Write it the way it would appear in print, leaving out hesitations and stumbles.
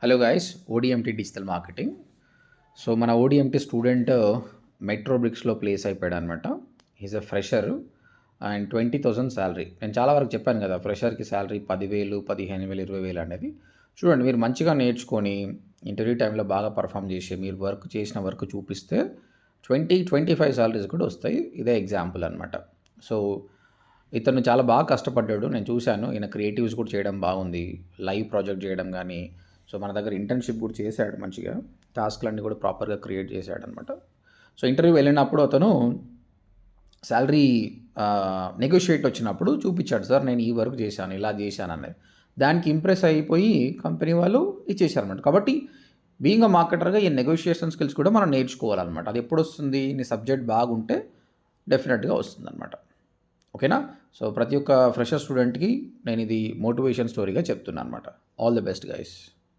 Hello guys, ODMT digital marketing. So మన ODMT student metro బ్రిక్స్లో place అయిపోయాడు అనమాట. Is a fresher and 20,000 salary. నేను చాలా వరకు చెప్పాను కదా, ఫ్రెషర్కి శాలరీ 10,000, 15,000, 20,000 అనేది. చూడండి, మీరు మంచిగా నేర్చుకొని ఇంటర్వ్యూ టైంలో బాగా పర్ఫామ్ చేసి మీరు వర్క్ చేసిన వర్క్ చూపిస్తే 25 శాలరీస్ కూడా వస్తాయి. ఇదే ఎగ్జాంపుల్ అనమాట. సో ఇతను చాలా బాగా కష్టపడ్డాడు, నేను చూశాను. ఈయన క్రియేటివ్స్ కూడా చేయడం బాగుంది, లైవ్ ప్రాజెక్ట్ చేయడం కానీ. సో మన దగ్గర ఇంటర్న్షిప్ కూడా చేశాడు మంచిగా, టాస్క్లన్నీ కూడా ప్రాపర్గా క్రియేట్ చేశాడనమాట. సో ఇంటర్వ్యూ వెళ్ళినప్పుడు అతను శాలరీ నెగోషియేట్ వచ్చినప్పుడు చూపించాడు, సార్ నేను ఈ వర్క్ చేశాను, ఇలా చేశాను అనేది. దానికి ఇంప్రెస్ అయిపోయి కంపెనీ వాళ్ళు ఇచ్చేసారనమాట. కాబట్టి బీయింగ్ అ మార్కెటర్గా ఈ నెగోషియేషన్ స్కిల్స్ కూడా మనం నేర్చుకోవాలన్నమాట. అది ఎప్పుడు వస్తుంది? నీ సబ్జెక్ట్ బాగుంటే డెఫినెట్గా వస్తుందన్నమాట. ఓకేనా? సో ప్రతి ఒక్క ఫ్రెషర్ స్టూడెంట్కి నేను ఇది మోటివేషన్ స్టోరీగా చెప్తున్నాను అనమాట. All the best guys.